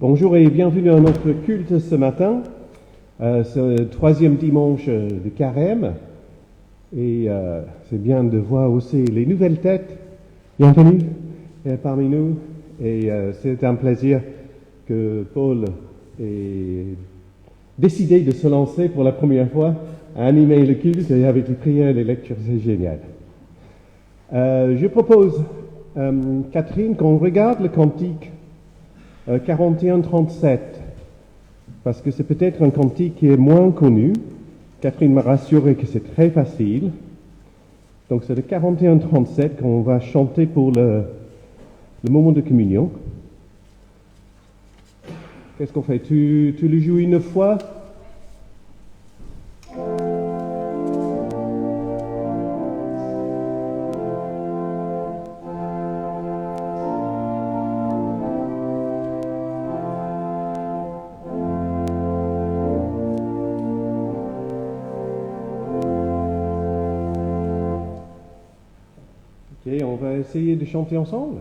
Bonjour et bienvenue à notre culte ce matin. C'est le troisième dimanche de Carême. Et c'est bien de voir aussi les nouvelles têtes. Bienvenue parmi nous. Et c'est un plaisir que Paul ait décidé de se lancer pour la première fois à animer le culte et avec les prières et les lectures. C'est génial. Je propose, Catherine, qu'on regarde le cantique 41-37, parce que c'est peut-être un cantique qui est moins connu. Catherine m'a rassuré que c'est très facile. Donc c'est le 41-37 qu'on va chanter pour le moment de communion. Qu'est-ce qu'on fait? Tu le joues une fois? Ok, on va essayer de chanter ensemble.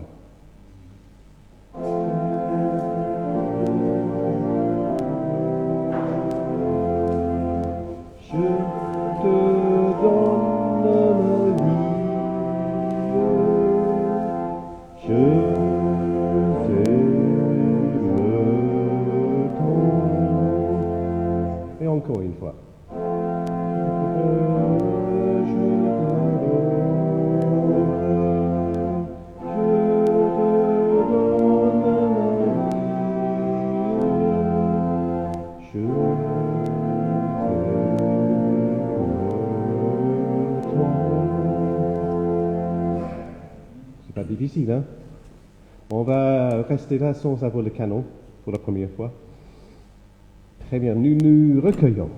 Encore une fois. C'est pas difficile, hein? On va rester là sans avoir le canon pour la première fois. Très bien, nous nous recueillons.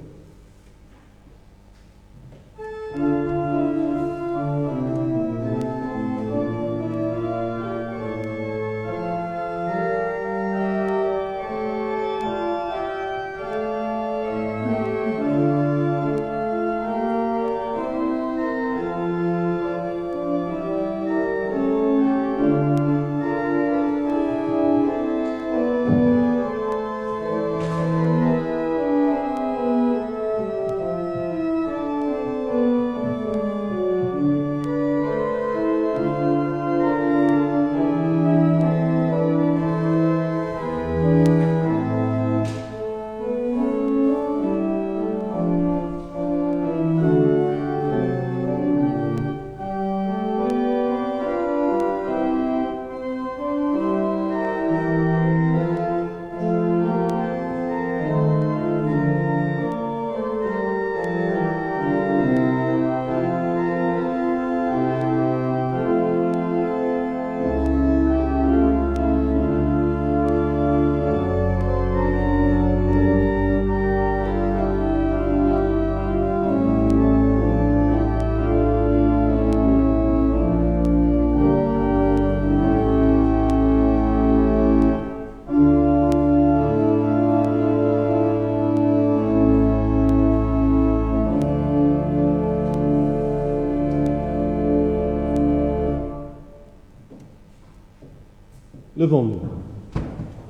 Levons-nous.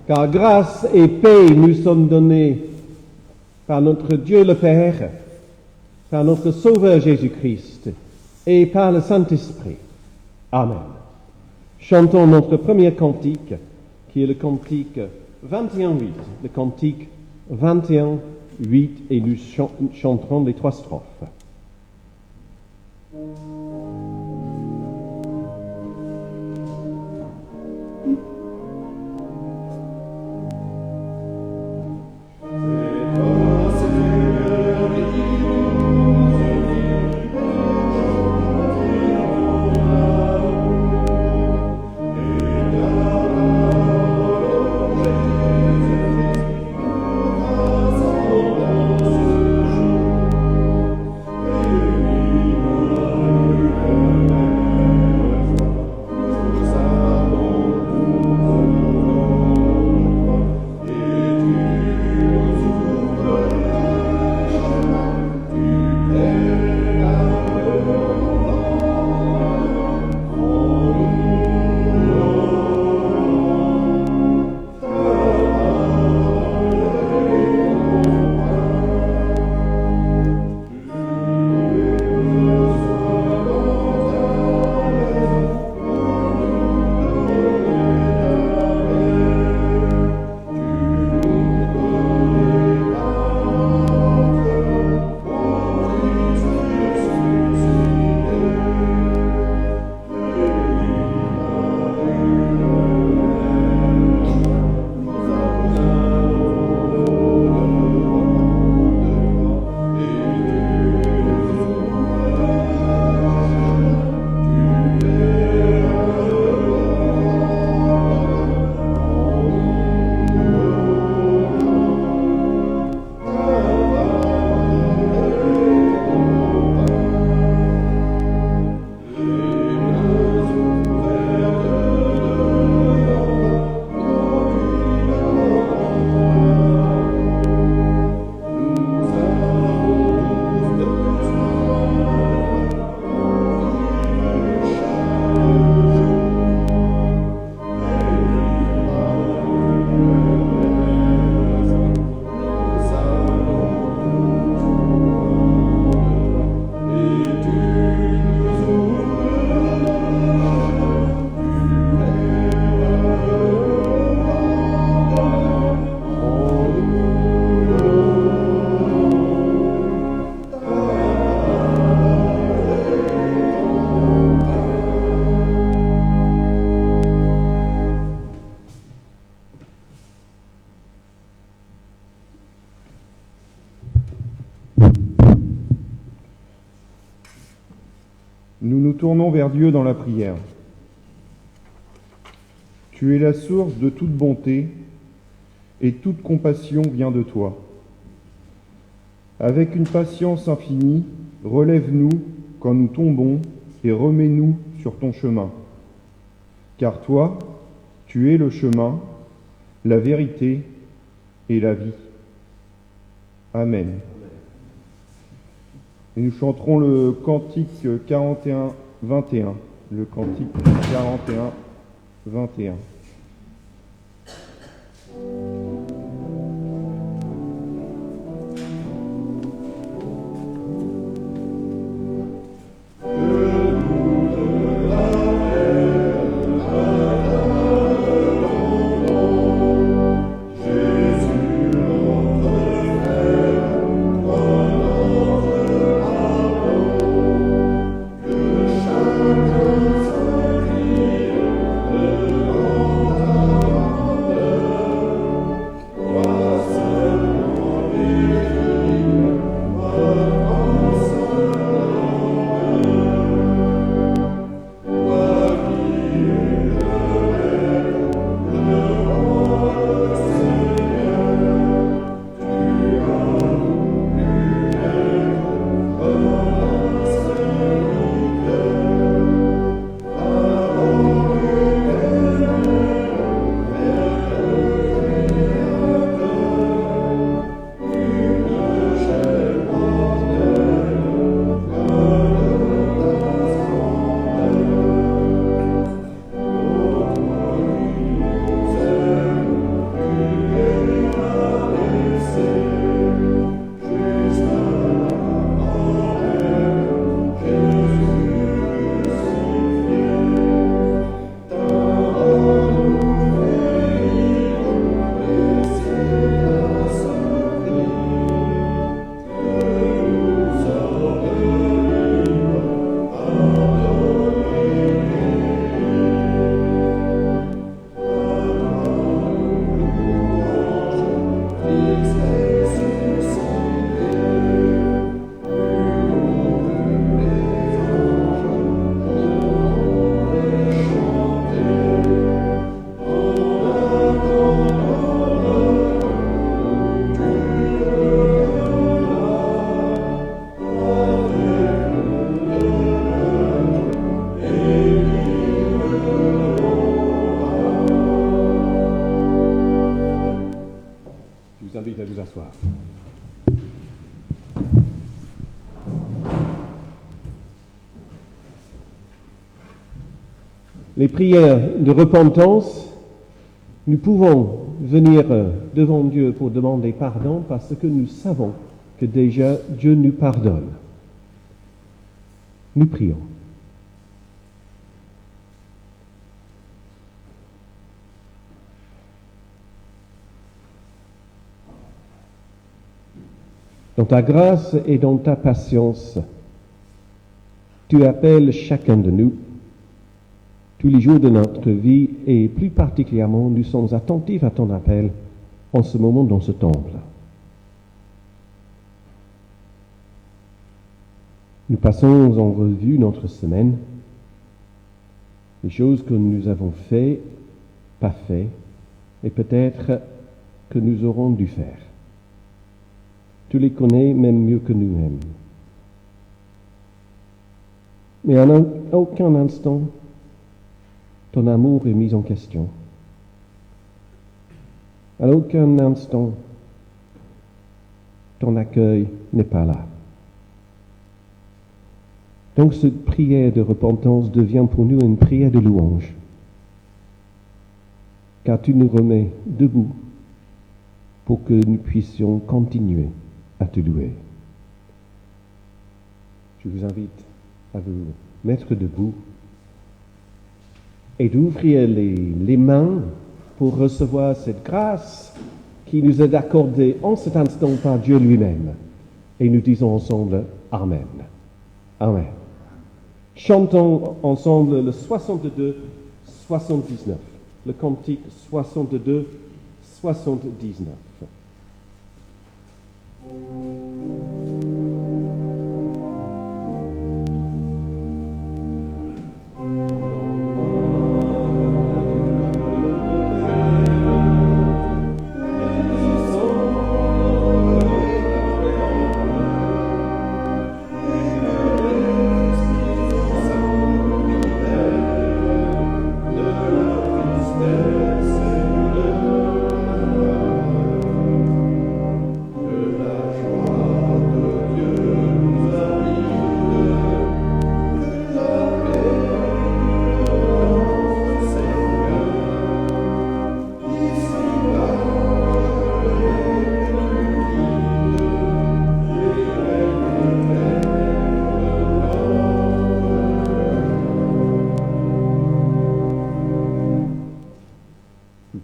Car grâce et paix nous sommes donnés par notre Dieu le Père, par notre Sauveur Jésus-Christ et par le Saint-Esprit. Amen. Chantons notre premier cantique, qui est le cantique 21-8. Le cantique 21-8, et nous chanterons les 3 strophes. Nous nous tournons vers Dieu dans la prière. Tu es la source de toute bonté et toute compassion vient de toi. Avec une patience infinie, relève-nous quand nous tombons et remets-nous sur ton chemin. Car toi, tu es le chemin, la vérité et la vie. Amen. Et nous chanterons le cantique 41-21. Le cantique 41-21. Les prières de repentance, nous pouvons venir devant Dieu pour demander pardon parce que nous savons que déjà Dieu nous pardonne. Nous prions. Dans ta grâce et dans ta patience, tu appelles chacun de nous tous les jours de notre vie et plus particulièrement, nous sommes attentifs à ton appel en ce moment dans ce temple. Nous passons en revue notre semaine, les choses que nous avons fait, pas fait, et peut-être que nous aurons dû faire. Tu les connais même mieux que nous-mêmes. Mais à aucun instant, ton amour est mis en question. À aucun instant, ton accueil n'est pas là. Donc cette prière de repentance devient pour nous une prière de louange, car tu nous remets debout pour que nous puissions continuer à te louer. Je vous invite à vous mettre debout et d'ouvrir les mains pour recevoir cette grâce qui nous est accordée en cet instant par Dieu lui-même. Et nous disons ensemble Amen. Amen. Chantons ensemble le 62-79, le cantique 62-79. Thank you.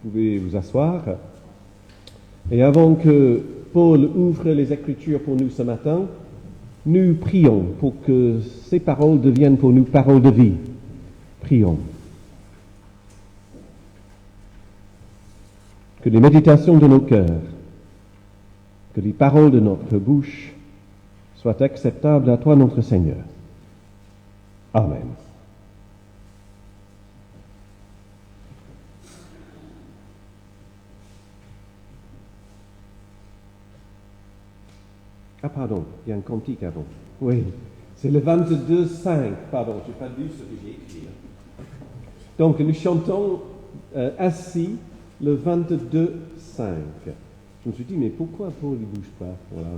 pouvez vous asseoir. Et avant que Paul ouvre les Écritures pour nous ce matin, nous prions pour que ces paroles deviennent pour nous paroles de vie. Prions. Que les méditations de nos cœurs, que les paroles de notre bouche soient acceptables à toi, notre Seigneur. Amen. Ah pardon, il y a un cantique avant. Oui, c'est le 22-5. Pardon, je n'ai pas lu ce que j'ai écrit. Donc nous chantons assis le 22-5. Je me suis dit, mais pourquoi Paul ne bouge pas? Voilà.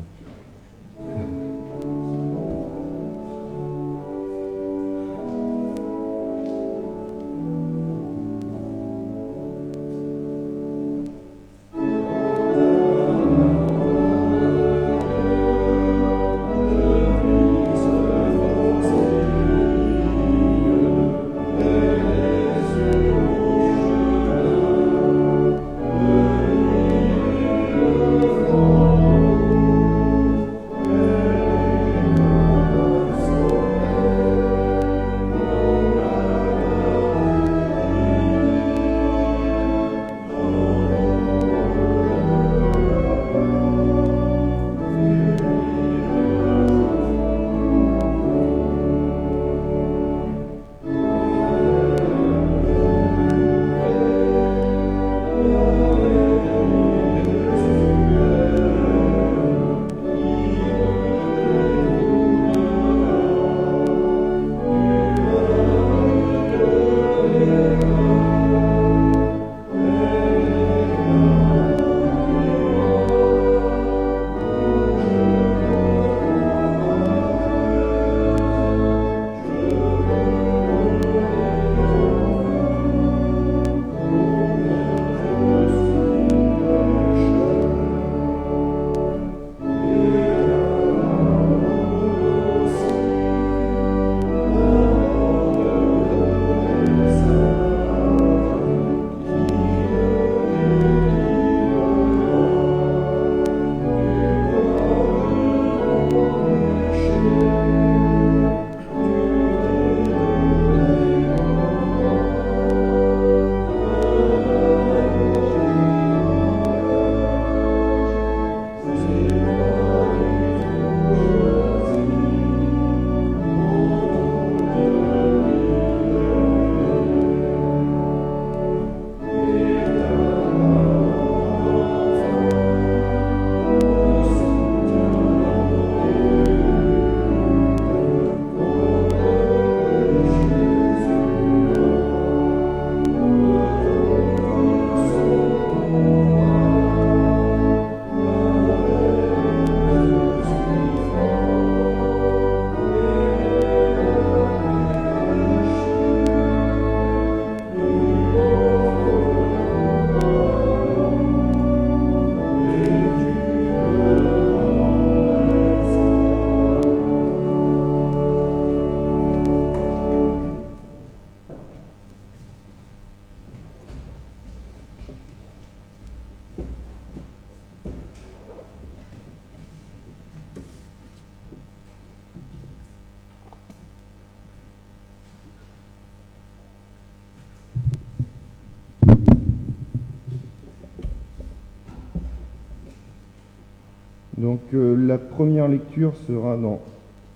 Donc la première lecture sera dans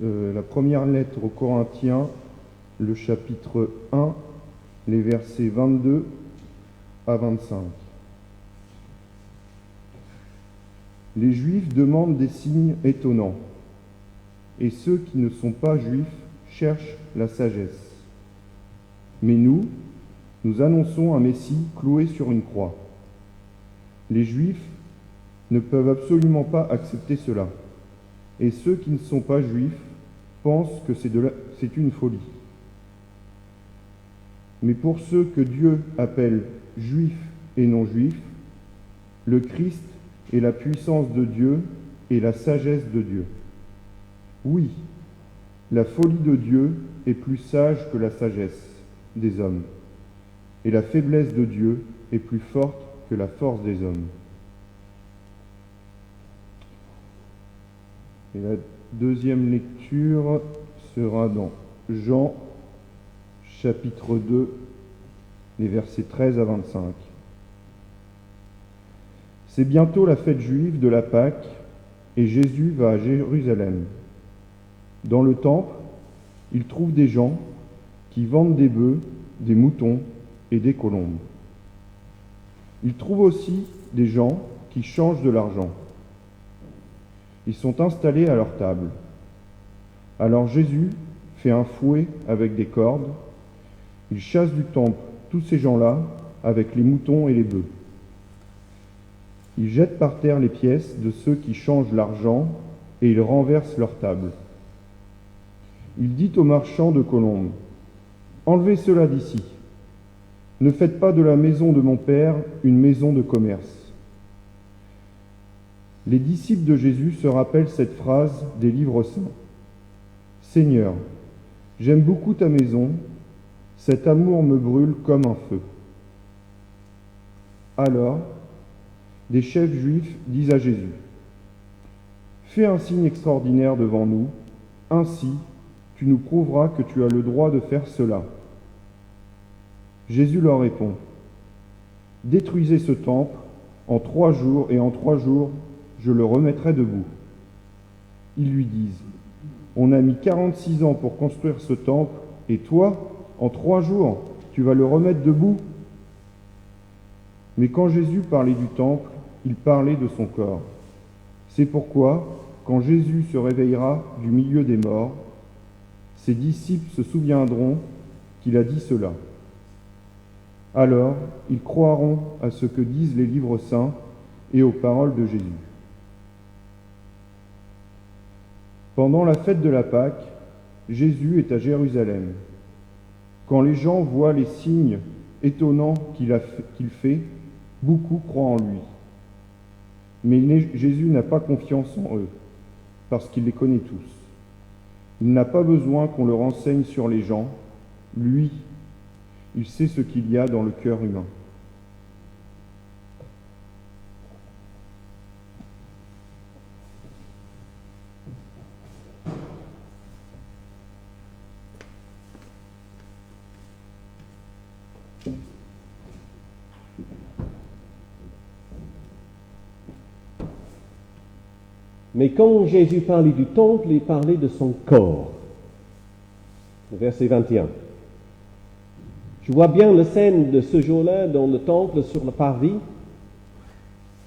la première lettre aux Corinthiens, le chapitre 1, les versets 22 à 25. Les Juifs demandent des signes étonnants, et ceux qui ne sont pas Juifs cherchent la sagesse. Mais nous annonçons un Messie cloué sur une croix. Les Juifs ne peuvent absolument pas accepter cela, et ceux qui ne sont pas Juifs pensent que c'est une folie. Mais pour ceux que Dieu appelle Juifs et non-Juifs, le Christ est la puissance de Dieu et la sagesse de Dieu. Oui, la folie de Dieu est plus sage que la sagesse des hommes, et la faiblesse de Dieu est plus forte que la force des hommes. Et la deuxième lecture sera dans Jean, chapitre 2, les versets 13 à 25. C'est bientôt la fête juive de la Pâque, et Jésus va à Jérusalem. Dans le temple, il trouve des gens qui vendent des bœufs, des moutons et des colombes. Il trouve aussi des gens qui changent de l'argent. Ils sont installés à leur table. Alors Jésus fait un fouet avec des cordes. Il chasse du temple tous ces gens-là avec les moutons et les bœufs. Il jette par terre les pièces de ceux qui changent l'argent et il renverse leur table. Il dit aux marchands de colombes, « Enlevez cela d'ici. Ne faites pas de la maison de mon Père une maison de commerce. » Les disciples de Jésus se rappellent cette phrase des livres saints. « Seigneur, j'aime beaucoup ta maison, cet amour me brûle comme un feu. » Alors, des chefs juifs disent à Jésus, « Fais un signe extraordinaire devant nous, ainsi tu nous prouveras que tu as le droit de faire cela. » Jésus leur répond, « Détruisez ce temple en 3 jours, et en 3 jours, je le remettrai debout. » Ils lui disent, « On a mis 46 ans pour construire ce temple, et toi, en 3 jours, tu vas le remettre debout ?» Mais quand Jésus parlait du temple, il parlait de son corps. C'est pourquoi, quand Jésus se réveillera du milieu des morts, ses disciples se souviendront qu'il a dit cela. Alors, ils croiront à ce que disent les livres saints et aux paroles de Jésus. Pendant la fête de la Pâque, Jésus est à Jérusalem. Quand les gens voient les signes étonnants qu'il fait, beaucoup croient en lui. Mais Jésus n'a pas confiance en eux, parce qu'il les connaît tous. Il n'a pas besoin qu'on le renseigne sur les gens. Lui, il sait ce qu'il y a dans le cœur humain. Mais quand Jésus parlait du temple, il parlait de son corps. Verset 21. Je vois bien la scène de ce jour-là dans le temple sur le parvis.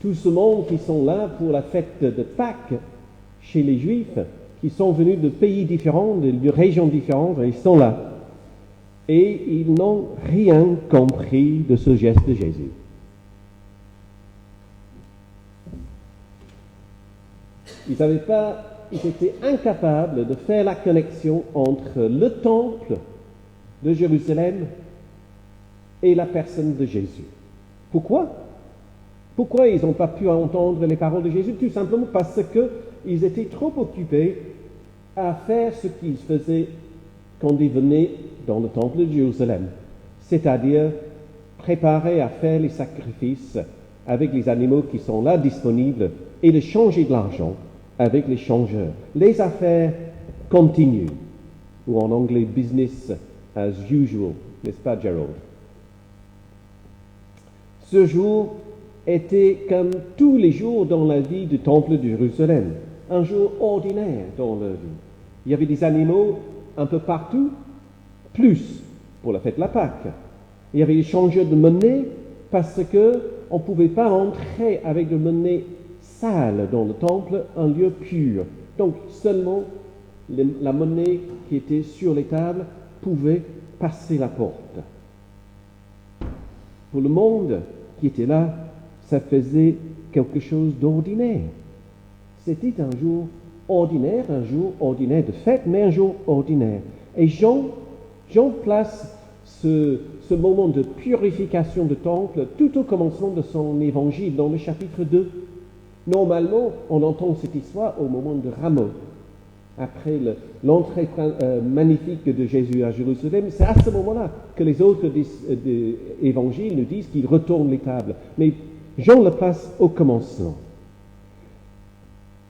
Tout ce monde qui sont là pour la fête de Pâques chez les Juifs, qui sont venus de pays différents, de régions différentes, ils sont là. Et ils n'ont rien compris de ce geste de Jésus. Ils étaient incapables de faire la connexion entre le temple de Jérusalem et la personne de Jésus. Pourquoi? Pourquoi ils n'ont pas pu entendre les paroles de Jésus? Tout simplement parce qu'ils étaient trop occupés à faire ce qu'ils faisaient quand ils venaient dans le temple de Jérusalem, c'est-à-dire préparer à faire les sacrifices avec les animaux qui sont là disponibles et de changer de l'argent avec les changeurs. Les affaires continuent, ou en anglais, business as usual, n'est-ce pas, Gerald? Ce jour était comme tous les jours dans la vie du temple de Jérusalem, un jour ordinaire dans leur vie. Il y avait des animaux un peu partout, plus pour la fête de la Pâque. Il y avait des changeurs de monnaie parce qu'on ne pouvait pas entrer avec de monnaie sale dans le temple, un lieu pur. Donc seulement la monnaie qui était sur les tables pouvait passer la porte. Pour le monde qui était là, ça faisait quelque chose d'ordinaire. C'était un jour ordinaire de fête, mais un jour ordinaire. Et Jean place ce moment de purification du temple tout au commencement de son évangile, dans le chapitre 2. Normalement, on entend cette histoire au moment de Rameau, après l'entrée magnifique de Jésus à Jérusalem, c'est à ce moment-là que les autres évangiles nous disent qu'il retourne les tables. Mais Jean le place au commencement.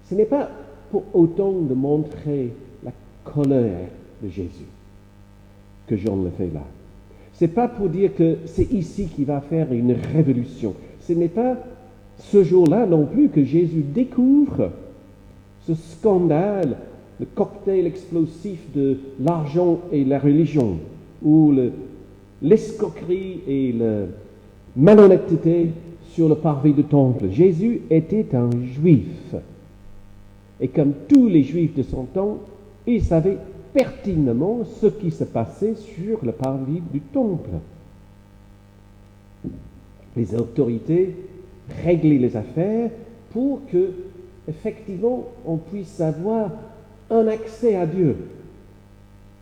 Ce n'est pas pour autant de montrer la colère de Jésus que Jean le fait là. Ce n'est pas pour dire que c'est ici qu'il va faire une révolution. Ce n'est pas ce jour-là non plus que Jésus découvre ce scandale, le cocktail explosif de l'argent et la religion, ou l'escroquerie et la malhonnêteté sur le parvis du temple. Jésus était un juif. Et comme tous les juifs de son temps, il savait pertinemment ce qui se passait sur le parvis du temple. Les autorités réglaient les affaires pour que, effectivement, on puisse avoir un accès à Dieu,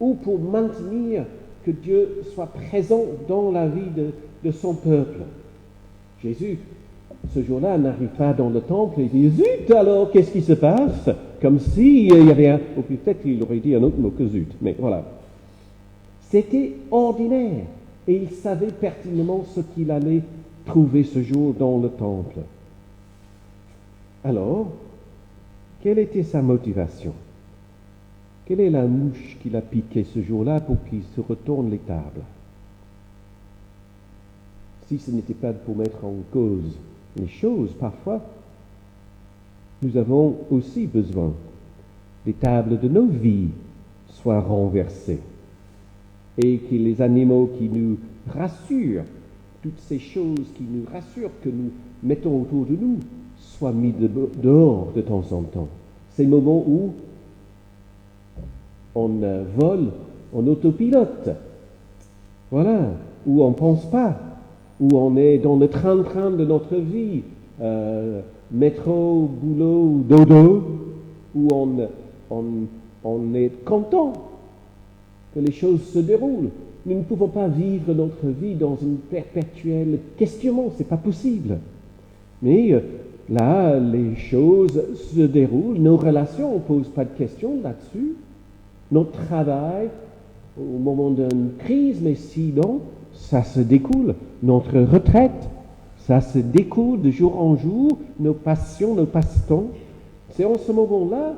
ou pour maintenir que Dieu soit présent dans la vie de son peuple. Jésus, ce jour-là, n'arrive pas dans le temple et dit « Zut, alors, qu'est-ce qui se passe ?» Comme s'il y avait un... Ou peut-être qu'il aurait dit un autre mot que « Zut », mais voilà. C'était ordinaire, et il savait pertinemment ce qu'il allait trouver ce jour dans le temple. Alors, quelle était sa motivation? Quelle est la mouche qu'il a piquée ce jour-là pour qu'il se retourne les tables? Si ce n'était pas pour mettre en cause les choses, parfois, nous avons aussi besoin des tables de nos vies soient renversées et que les animaux qui nous rassurent, toutes ces choses qui nous rassurent, que nous mettons autour de nous, soient mis dehors de temps en temps. Ces moments où on vole en autopilote, voilà, où on ne pense pas, où on est dans le train-train de notre vie, métro, boulot, dodo, où on est content que les choses se déroulent. Nous ne pouvons pas vivre notre vie dans une perpétuelle questionnement, c'est pas possible. Mais là, les choses se déroulent, nos relations, on ne pose pas de questions là-dessus. Notre travail, au moment d'une crise, mais sinon, ça se découle. Notre retraite, ça se découle de jour en jour, nos passions, nos passe-temps. C'est en ce moment-là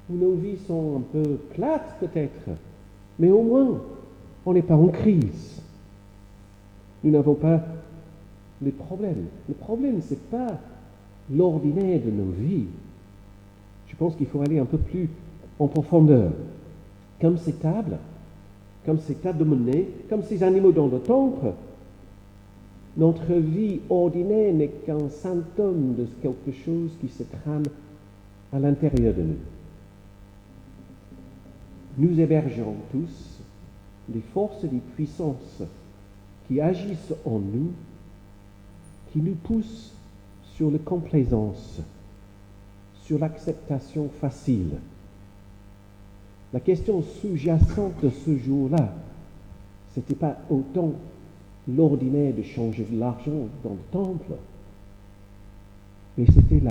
où nos vies sont un peu plates peut-être, mais au moins, on n'est pas en crise. Nous n'avons pas les problèmes. Le problème, ce n'est pas l'ordinaire de nos vies. Je pense qu'il faut aller un peu plus en profondeur. Comme ces tables, comme ces tas de monnaie, comme ces animaux dans le temple, notre vie ordinaire n'est qu'un symptôme de quelque chose qui se trame à l'intérieur de nous. Nous hébergeons tous des forces et des puissances qui agissent en nous, qui nous poussent sur la complaisance, sur l'acceptation facile. La question sous-jacente de ce jour-là, ce n'était pas autant l'ordinaire de changer de l'argent dans le temple, mais c'était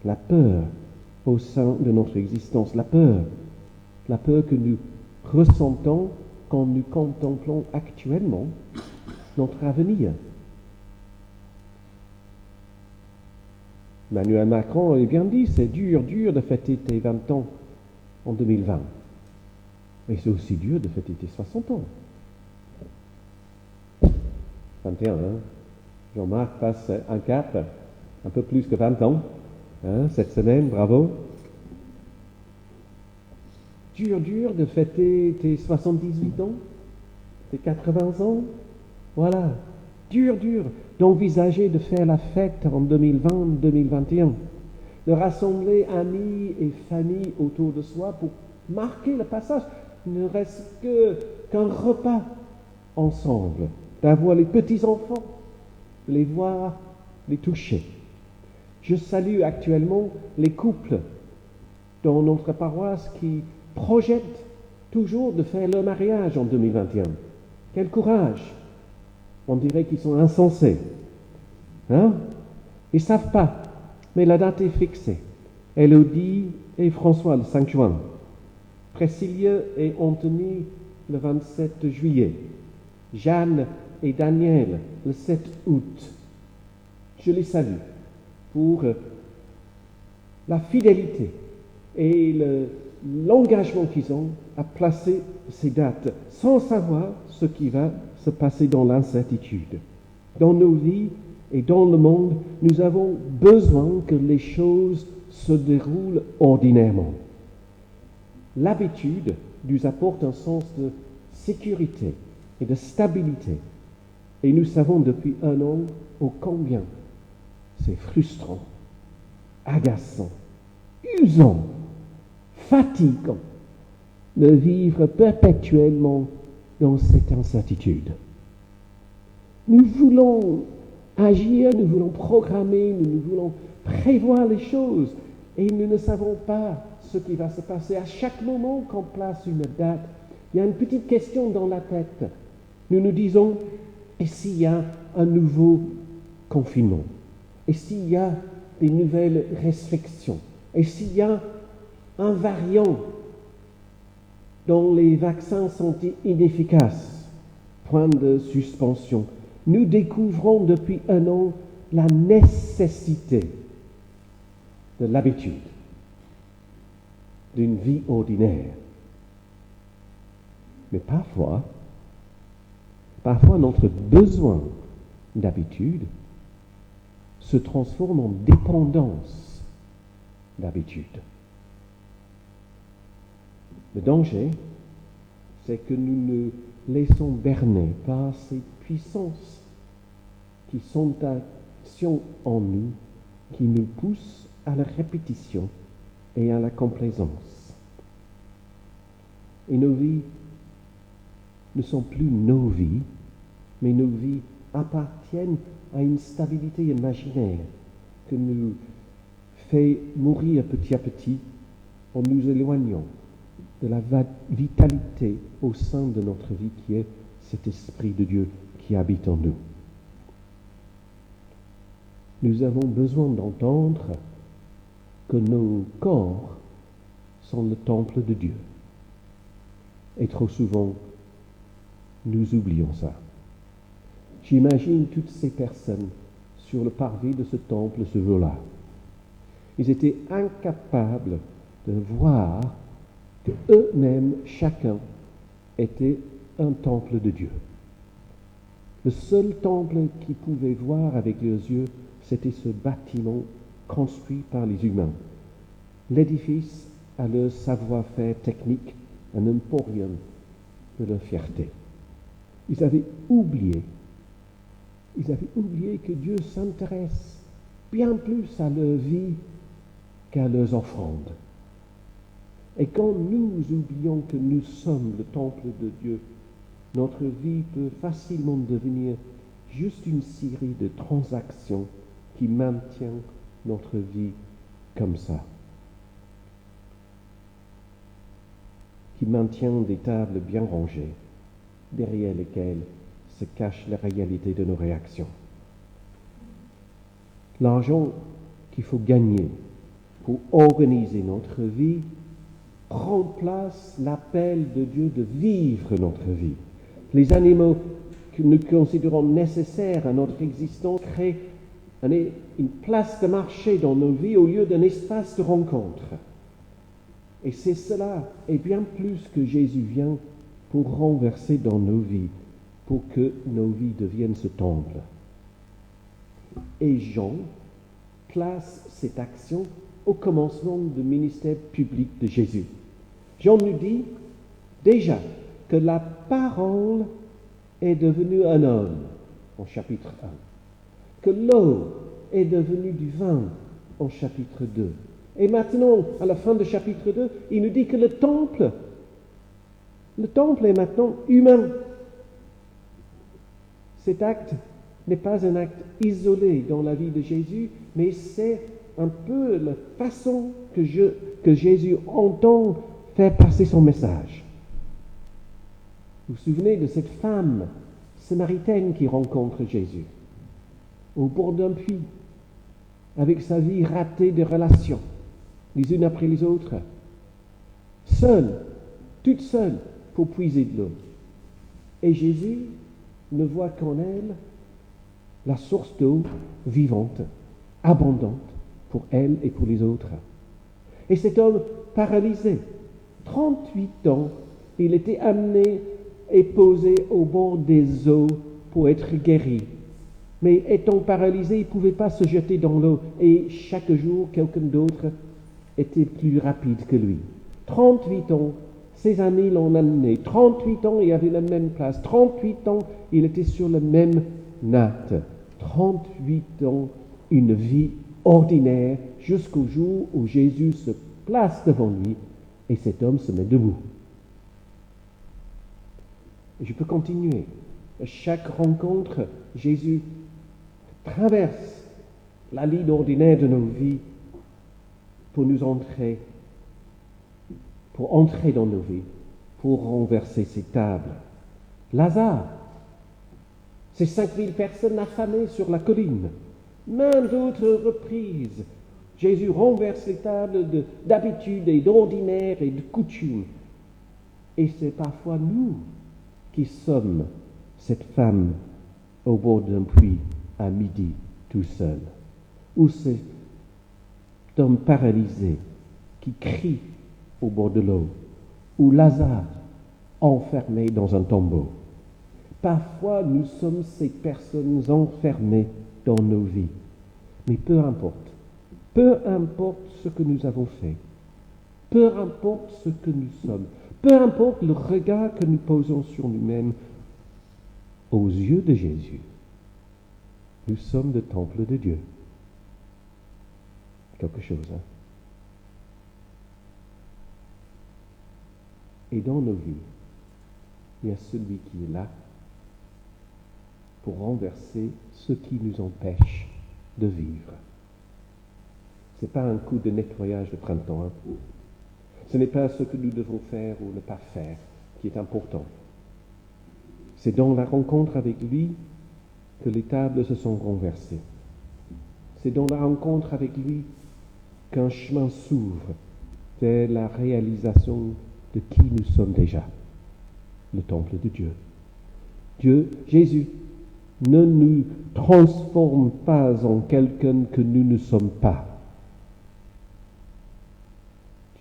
la peur au sein de notre existence, la peur que nous ressentons quand nous contemplons actuellement notre avenir. Emmanuel Macron a bien dit, c'est dur de fêter tes 20 ans en 2020. Mais c'est aussi dur de fêter tes 60 ans. 21, hein? Jean-Marc passe un cap, un peu plus que 20 ans, hein, cette semaine, bravo. Dur de fêter tes 78 ans, tes 80 ans, voilà. Dur d'envisager de faire la fête en 2020-2021, de rassembler amis et familles autour de soi pour marquer le passage. Il ne reste qu'un repas ensemble, d'avoir les petits-enfants, de les voir, les toucher. Je salue actuellement les couples dans notre paroisse qui projettent toujours de faire leur mariage en 2021. Quel courage! On dirait qu'ils sont insensés. Hein? Ils ne savent pas, mais la date est fixée. Élodie et François le 5 juin. Priscille et Anthony le 27 juillet. Jeanne et Daniel le 7 août. Je les salue pour la fidélité et l'engagement qu'ils ont à placer ces dates sans savoir ce qui va se passer dans l'incertitude. Dans nos vies et dans le monde, nous avons besoin que les choses se déroulent ordinairement. L'habitude nous apporte un sens de sécurité et de stabilité. Et nous savons depuis un an ô combien c'est frustrant, agaçant, usant, fatigant de vivre perpétuellement dans cette incertitude. Nous voulons agir, nous voulons programmer, nous voulons prévoir les choses et nous ne savons pas ce qui va se passer. À chaque moment qu'on place une date, il y a une petite question dans la tête. Nous nous disons, et s'il y a un nouveau confinement? Et s'il y a des nouvelles restrictions? Et s'il y a un variant dont les vaccins sont inefficaces? Point de suspension. Nous découvrons depuis un an la nécessité de l'habitude, d'une vie ordinaire. Mais parfois notre besoin d'habitude se transforme en dépendance d'habitude. Le danger, c'est que nous nous laissons berner par ces puissances qui sont action en nous, qui nous poussent à la répétition et à la complaisance. Et nos vies ne sont plus nos vies, mais nos vies appartiennent à une stabilité imaginaire que nous fait mourir petit à petit en nous éloignant de la vitalité au sein de notre vie qui est cet Esprit de Dieu qui habite en nous. Nous avons besoin d'entendre que nos corps sont le temple de Dieu. Et trop souvent, nous oublions ça. J'imagine toutes ces personnes sur le parvis de ce temple ce jour-là. Ils étaient incapables de voir que eux-mêmes, chacun, était un temple de Dieu. Le seul temple qu'ils pouvaient voir avec leurs yeux, c'était ce bâtiment construit par les humains. L'édifice a leur savoir-faire technique, un emporium de leur fierté. Ils avaient oublié que Dieu s'intéresse bien plus à leur vie qu'à leurs offrandes. Et quand nous oublions que nous sommes le temple de Dieu, notre vie peut facilement devenir juste une série de transactions qui maintient notre vie comme ça, qui maintient des tables bien rangées, derrière lesquelles se cache la réalité de nos réactions. L'argent qu'il faut gagner pour organiser notre vie remplace l'appel de Dieu de vivre notre vie. Les animaux que nous considérons nécessaires à notre existence créent une place de marché dans nos vies au lieu d'un espace de rencontre. Et c'est cela, et bien plus que Jésus vient pour renverser dans nos vies, pour que nos vies deviennent ce temple. Et Jean place cette action au commencement du ministère public de Jésus. Jean nous dit déjà que la parole est devenue un homme, en chapitre 1, que l'eau est devenue du vin, en chapitre 2. Et maintenant, à la fin du chapitre 2, il nous dit que le temple est maintenant humain. Cet acte n'est pas un acte isolé dans la vie de Jésus, mais c'est un peu la façon que Jésus entend faire passer son message. Vous vous souvenez de cette femme samaritaine qui rencontre Jésus au bord d'un puits, avec sa vie ratée de relations. les unes après les autres, seules, toutes seules, pour puiser de l'eau. Et Jésus ne voit qu'en elle la source d'eau vivante, abondante pour elle et pour les autres. Et cet homme paralysé, 38 ans, il était amené et posé au bord des eaux pour être guéri. Mais étant paralysé, il ne pouvait pas se jeter dans l'eau. Et chaque jour, quelqu'un d'autre était plus rapide que lui. 38 ans, ses amis l'ont amené. 38 ans, il avait la même place. 38 ans, il était sur le même natte. 38 ans, une vie ordinaire, jusqu'au jour où Jésus se place devant lui et cet homme se met debout. Et je peux continuer. À chaque rencontre, Jésus traverse la ligne ordinaire de nos vies pour entrer dans nos vies, pour renverser ces tables. Lazare, ces 5000 personnes affamées sur la colline, maintes d'autres reprises, Jésus renverse les tables d'habitude et d'ordinaire et de coutume. Et c'est parfois nous qui sommes cette femme au bord d'un puits à midi, tout seul, ou cet homme paralysé qui crie au bord de l'eau, ou Lazare enfermé dans un tombeau. Parfois, nous sommes ces personnes enfermées dans nos vies. Mais peu importe ce que nous avons fait, peu importe ce que nous sommes, peu importe le regard que nous posons sur nous-mêmes, aux yeux de Jésus, nous sommes le temple de Dieu. Quelque chose, hein? Et dans nos vies, il y a celui qui est là pour renverser ce qui nous empêche de vivre. Ce n'est pas un coup de nettoyage de printemps. Hein? Ce n'est pas ce que nous devons faire ou ne pas faire qui est important. C'est dans la rencontre avec lui que les tables se sont renversées. C'est dans la rencontre avec lui qu'un chemin s'ouvre vers la réalisation de qui nous sommes déjà, le temple de Dieu. Jésus, ne nous transforme pas en quelqu'un que nous ne sommes pas.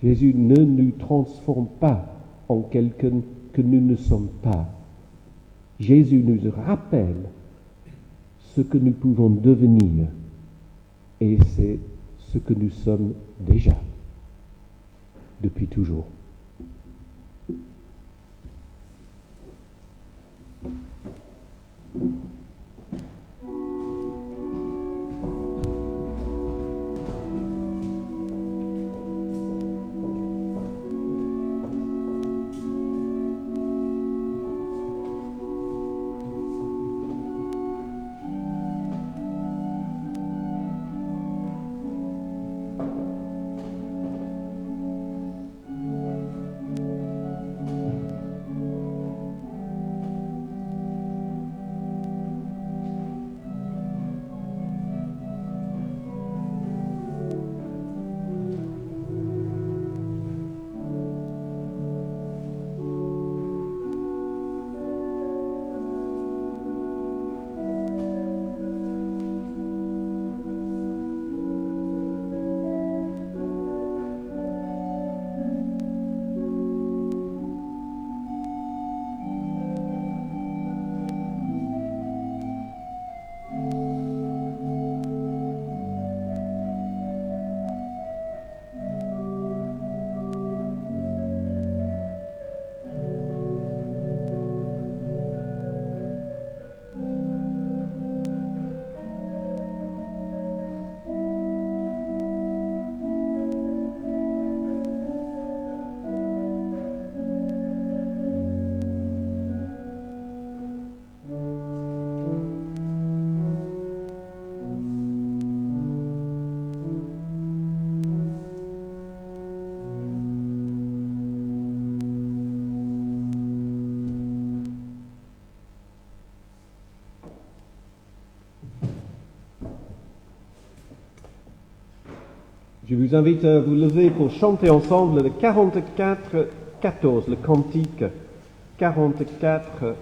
Jésus ne nous transforme pas en quelqu'un que nous ne sommes pas. Jésus nous rappelle ce que nous pouvons devenir et c'est ce que nous sommes déjà depuis toujours. Je vous invite à vous lever pour chanter ensemble le 44-14, le cantique 44-14.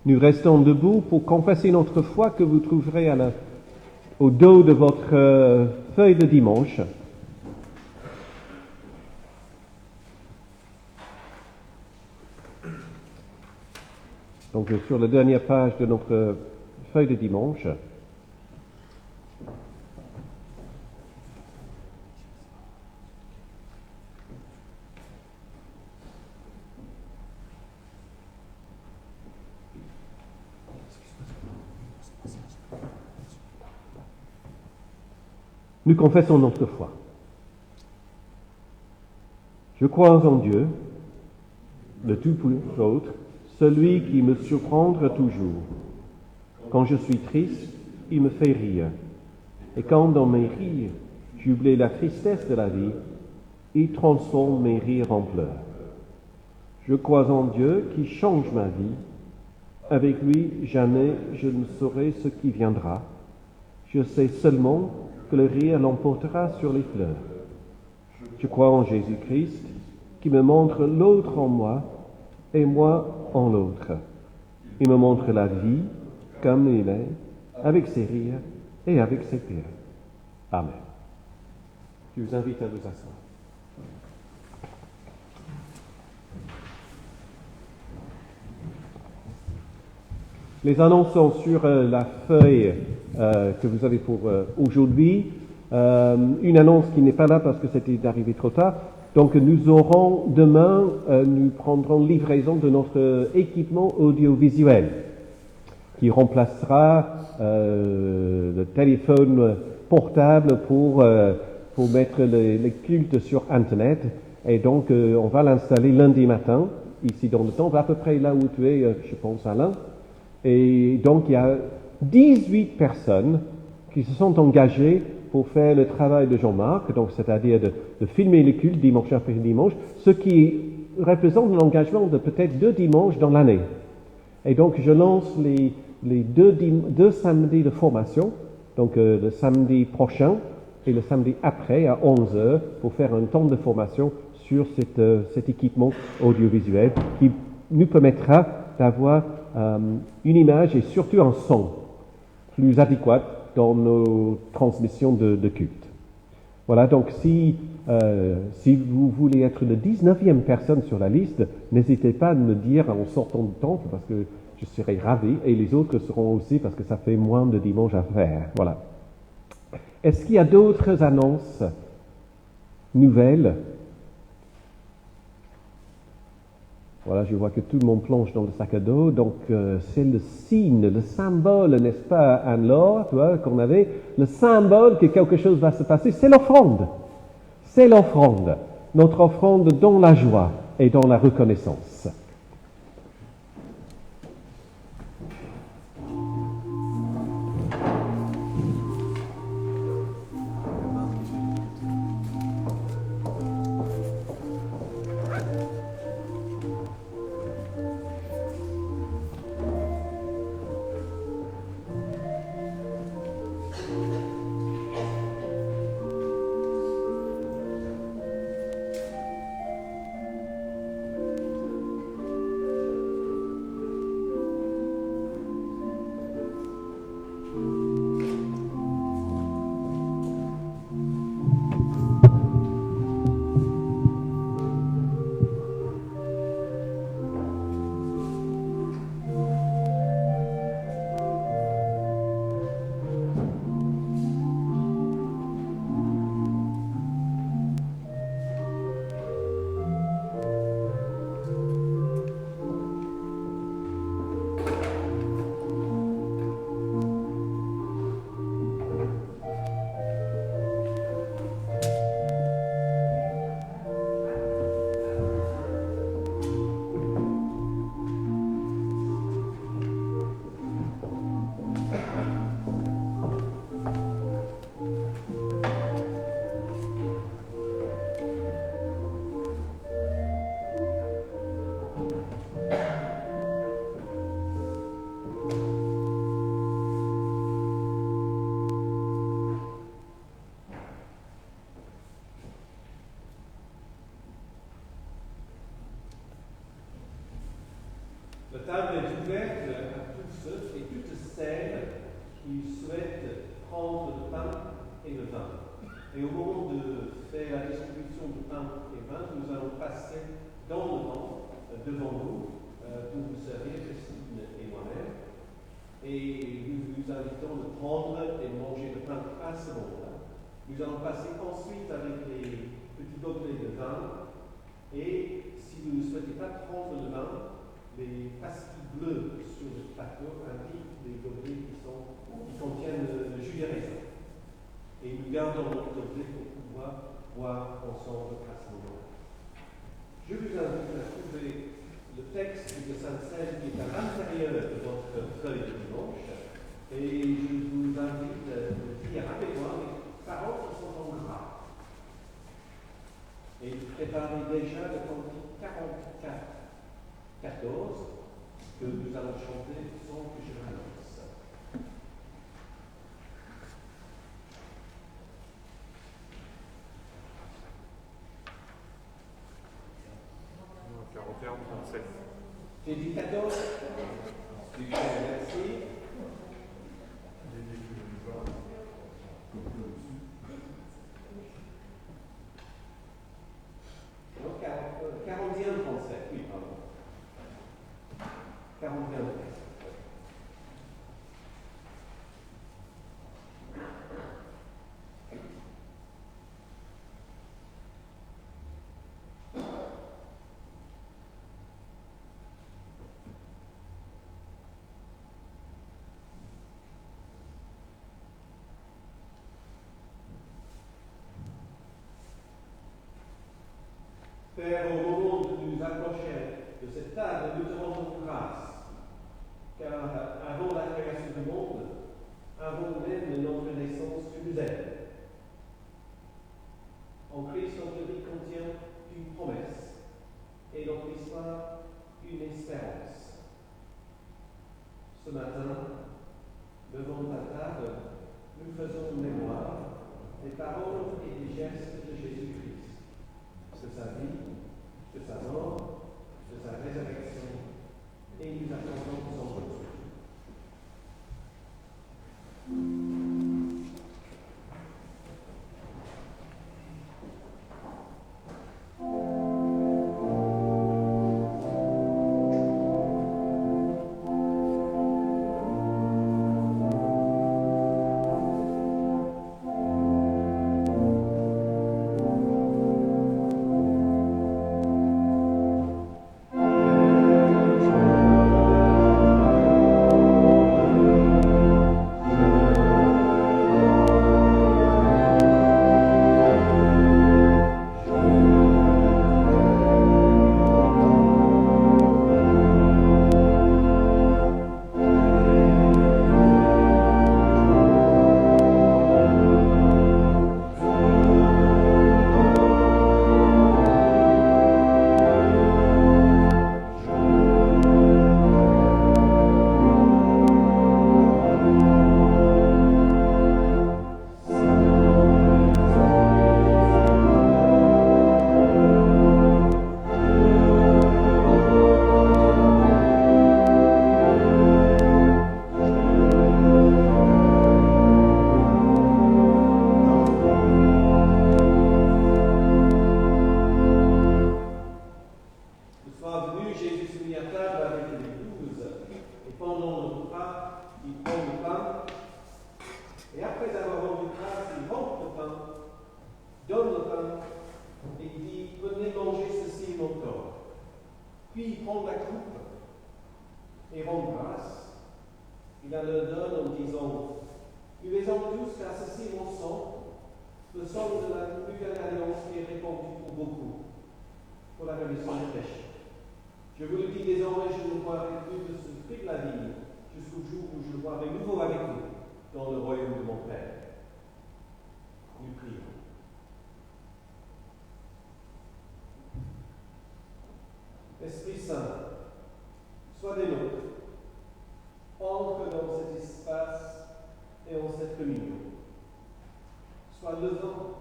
Nous restons debout pour confesser notre foi que vous trouverez au dos de votre feuille de dimanche. Donc sur la dernière page de notre feuille de dimanche. Nous confessons notre foi. Je crois en Dieu, le Tout-Puissant, celui qui me surprendra toujours. Quand je suis triste, il me fait rire. Et quand dans mes rires, j'oublie la tristesse de la vie, il transforme mes rires en pleurs. Je crois en Dieu qui change ma vie. Avec lui, jamais je ne saurai ce qui viendra. Je sais seulement que le rire l'emportera sur les fleurs. Je crois en Jésus-Christ, qui me montre l'autre en moi et moi en l'autre. Il me montre la vie comme il est, avec ses rires et avec ses pleurs. Amen. Je vous invite à vous asseoir. Les annonces sont sur la feuille que vous avez pour aujourd'hui. Une annonce qui n'est pas là parce que c'était arrivé trop tard. Donc nous aurons demain, nous prendrons livraison de notre équipement audiovisuel qui remplacera le téléphone portable pour mettre les cultes sur Internet. Et donc on va l'installer lundi matin, ici dans le temple, à peu près là où tu es, je pense, Alain. Et donc, il y a 18 personnes qui se sont engagées pour faire le travail de Jean-Marc, donc c'est-à-dire de filmer le culte dimanche après dimanche, ce qui représente l'engagement de peut-être 2 dimanches dans l'année. Et donc je lance les 2 samedis de formation, donc le samedi prochain et le samedi après à 11 heures pour faire un temps de formation sur cet équipement audiovisuel qui nous permettra d'avoir une image et surtout un son plus adéquat dans nos transmissions de culte. Voilà, donc si vous voulez être le 19e personne sur la liste, n'hésitez pas à me dire en sortant du temple parce que je serai ravi et les autres seront aussi parce que ça fait moins de dimanches à faire. Voilà. Est-ce qu'il y a d'autres annonces nouvelles? Voilà, je vois que tout le monde plonge dans le sac à dos, donc c'est le signe, le symbole, n'est-ce pas, Anne-Laure, tu vois, qu'on avait, le symbole que quelque chose va se passer, c'est l'offrande. C'est l'offrande, notre offrande dans la joie et dans la reconnaissance. La table est ouverte à tous ceux et toutes celles qui souhaitent prendre le pain et le vin. Et au moment de faire la distribution du pain et vin, nous allons passer dans le vent devant nous pour vous servir, Christine et moi-même. Et nous vous invitons de prendre et manger le pain à ce moment-là. Nous allons passer ensuite avec les petits gobelets de vin. Et si vous ne souhaitez pas prendre le vin, les pastilles bleues sur le plateau indiquent les gobelets qui contiennent le jus de raisin. Et nous gardons notre gobelet pour pouvoir boire ensemble à ce moment-là. Je vous invite à trouver le texte de Sainte Seine qui est à l'intérieur de votre feuille de dimanche. Et je vous invite à dire avec moi les paroles qui sont en gras. Et préparez déjà le cantique 44. 14, que nous allons chanter sans que je l'annonce. J'ai dit 14. Super, merci. Non, 41, 37, oui, pardon. 41. Père, au moment de nous approcher de cette table, nous te rendons grâce, car avant la création du monde, avant même de notre naissance, tu nous aimes. devant ta table, nous faisons mémoire des paroles et des gestes de Jésus-Christ, de sa vie, de sa mort, de sa résurrection, et nous attendons son retour. Puis il prend la coupe et rend grâce. Il la leur donne en disant: buvez-en tous, car ceci est mon sang, le sang de la nouvelle alliance qui est répandu pour beaucoup, pour la rémission des péchés. Je vous le dis désormais, je ne boirai plus de ce fruit de la vigne, jusqu'au jour où je le boirai nouveau avec vous dans le royaume de mon Père. Nous prions. Esprit Saint, sois des nôtres, entre dans cet espace et en cette communion. Sois le vent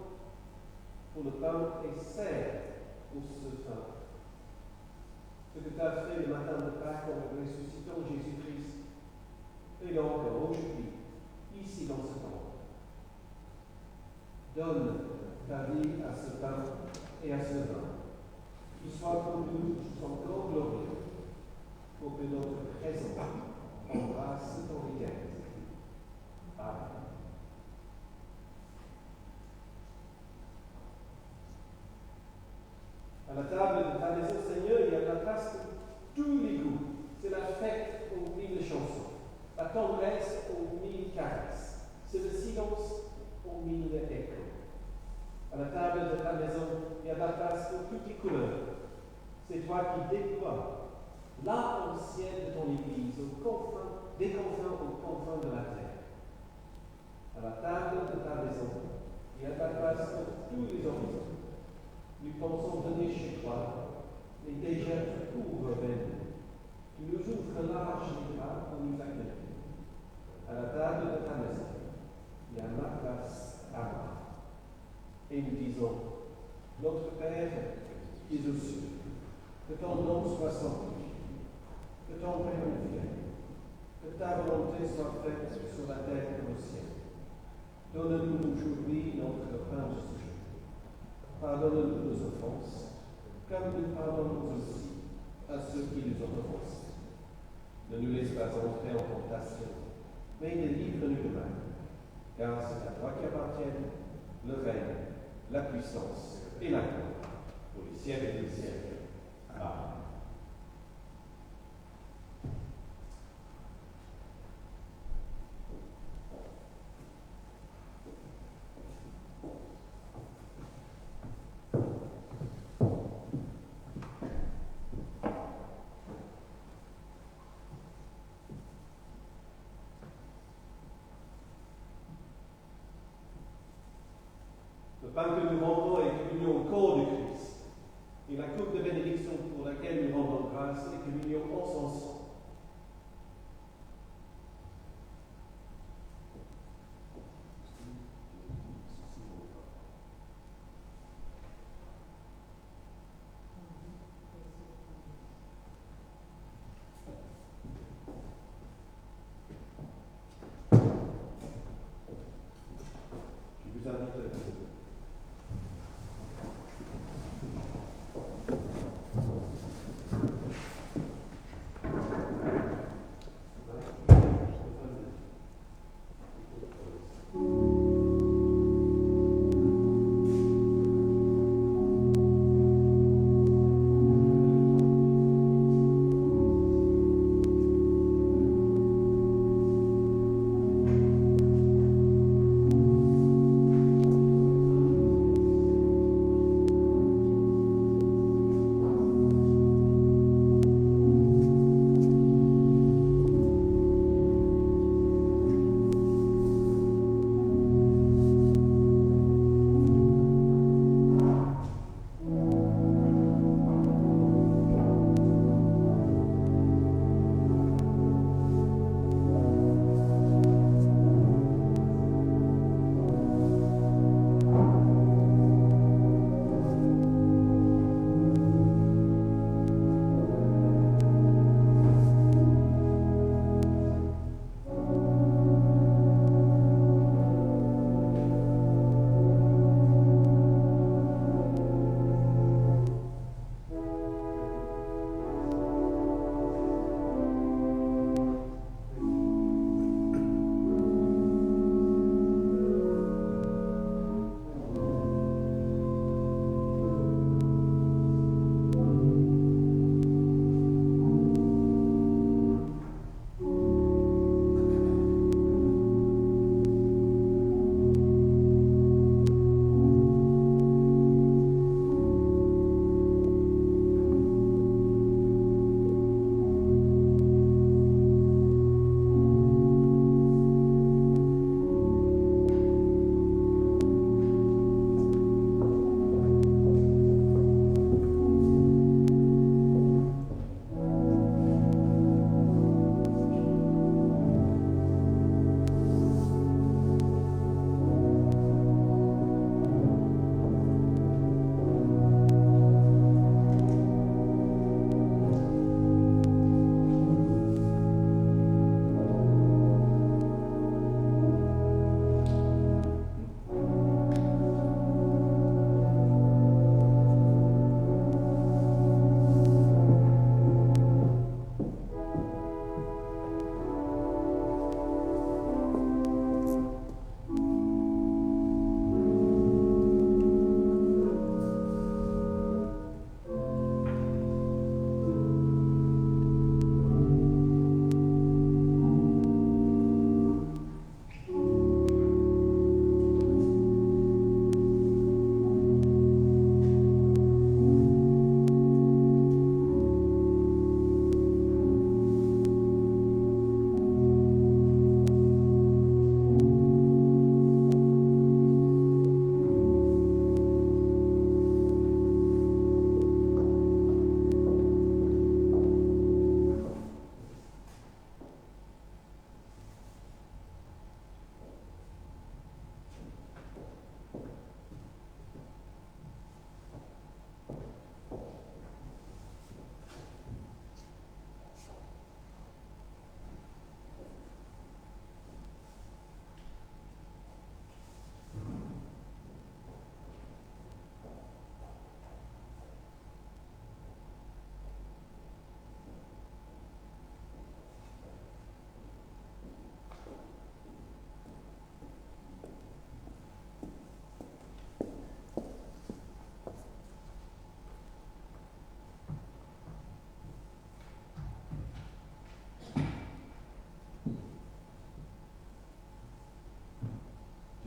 pour le pain et serre pour ce pain. Ce que tu as fait le matin de Pâques en ressuscitant Jésus-Christ, fais-le encore aujourd'hui, ici dans ce temple. Donne ta vie à ce pain et à ce vin, qui soit pour nous encore glorieux, pour que notre présent embrasse ton éternité. Amen. À la table de ta maison, Seigneur, il y a de la place pour tous les goûts. C'est la fête aux mille chansons, la tendresse aux mille caresses, c'est le silence aux mille échos. À la table de ta maison, il y a de la place pour toutes les couleurs. C'est toi qui déploies l'arc-en-ciel de ton Église des confins aux confins de la terre. À la table de ta maison, il y a de la place pour tous les horizons. Nous pensons venir chez toi, et déjà tu couvres nous. Tu nous ouvres large les bras pour nous accueillir. À la table de ta maison, il y a ma place à moi. Et nous disons: Notre Père qui es aux cieux, que ton nom soit sanctifié, que ton règne vienne, que ta volonté soit faite sur la terre comme au ciel. Donne-nous aujourd'hui notre pain de ce jour. Pardonne-nous nos offenses, comme nous pardonnons aussi à ceux qui nous ont offensés. Ne nous laisse pas entrer en tentation, mais délivre-nous du mal, car c'est à toi qui appartiennent le règne, la puissance et la gloire, pour les siècles et les siècles. Amen. Le pain que nous rendons est communion au corps du Christ, et la coupe de bénédiction pour laquelle nous rendons grâce est communion en son sang.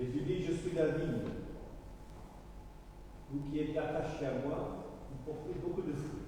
Jésus dit, je suis la vigne. Vous qui êtes attachés à moi, vous portez beaucoup de fruits.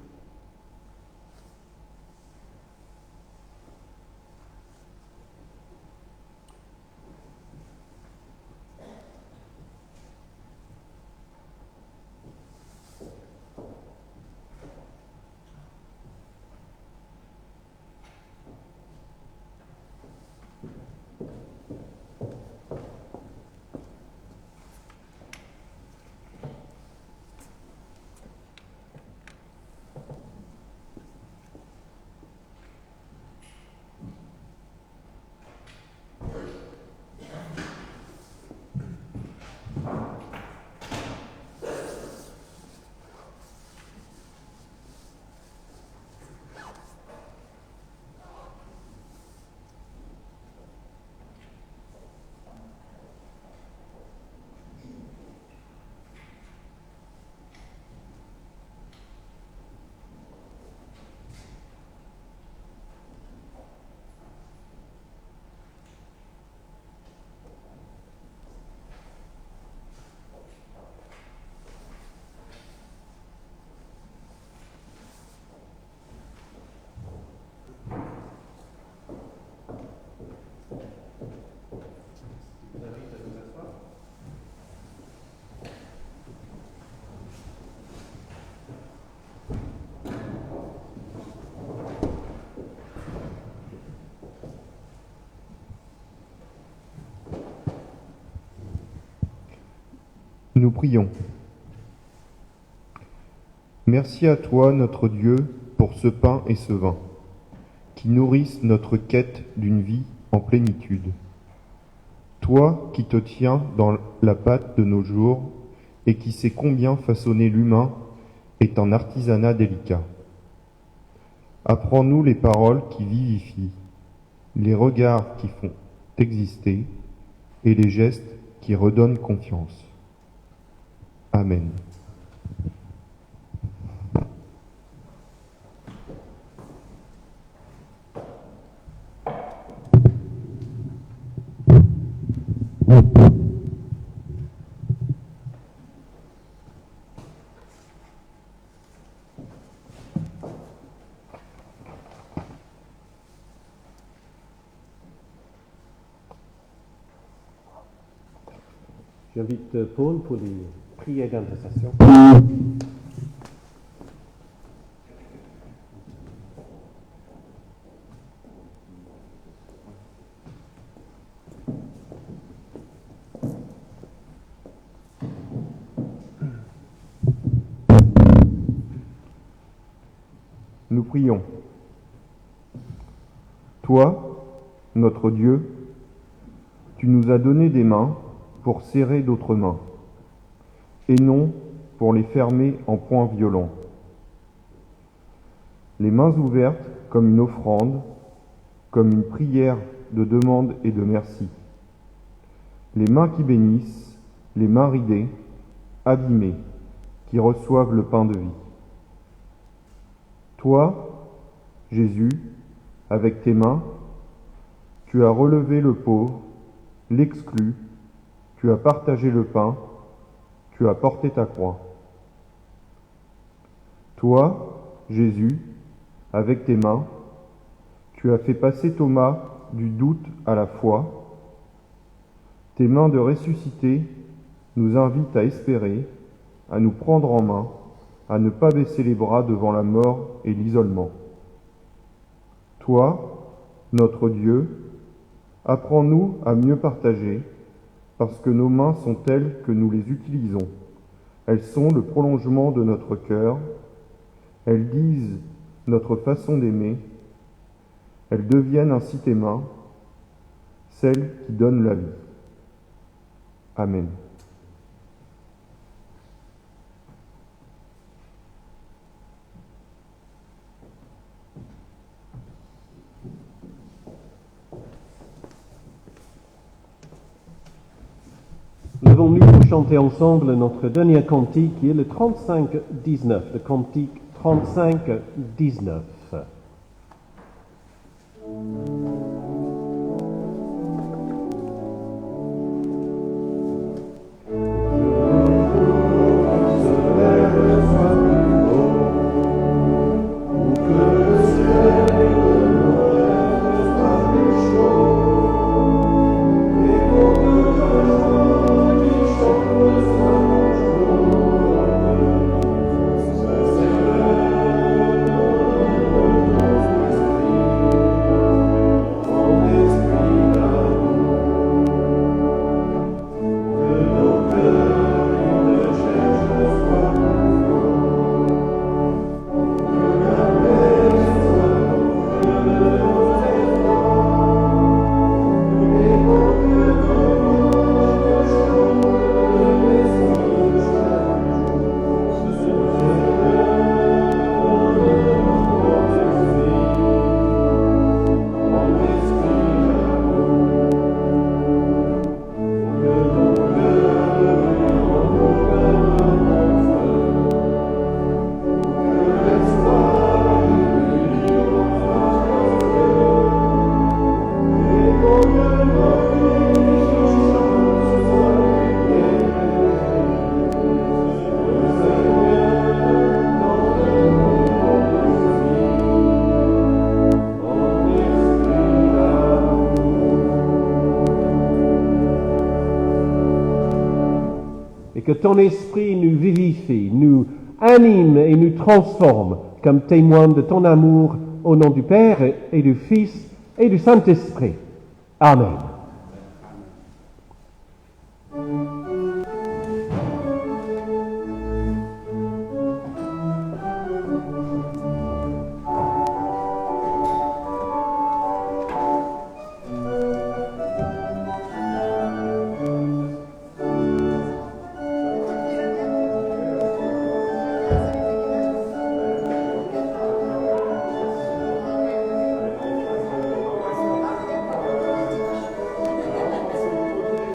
Nous prions. Merci à toi, notre Dieu, pour ce pain et ce vin, qui nourrissent notre quête d'une vie en plénitude. Toi qui te tiens dans la pâte de nos jours et qui sais combien façonner l'humain est un artisanat délicat. Apprends-nous les paroles qui vivifient, les regards qui font exister et les gestes qui redonnent confiance. Amen. J'invite Paul pour les prières d'intercession. Nous prions. Toi, notre Dieu, tu nous as donné des mains pour serrer d'autres mains, et non pour les fermer en poings violents. Les mains ouvertes comme une offrande, comme une prière de demande et de merci. Les mains qui bénissent, les mains ridées, abîmées, qui reçoivent le pain de vie. Toi, Jésus, avec tes mains, tu as relevé le pauvre, l'exclu, tu as partagé le pain, tu as porté ta croix. Toi, Jésus, avec tes mains, tu as fait passer Thomas du doute à la foi. Tes mains de ressuscité nous invitent à espérer, à nous prendre en main, à ne pas baisser les bras devant la mort et l'isolement. Toi, notre Dieu, apprends-nous à mieux partager, parce que nos mains sont telles que nous les utilisons. Elles sont le prolongement de notre cœur, elles disent notre façon d'aimer, elles deviennent ainsi tes mains, celles qui donnent la vie. Amen. Nous avons nous chanter ensemble notre dernier cantique qui est le 35-19, le cantique 35-19. que ton esprit nous vivifie, nous anime et nous transforme comme témoins de ton amour au nom du Père et du Fils et du Saint-Esprit. Amen.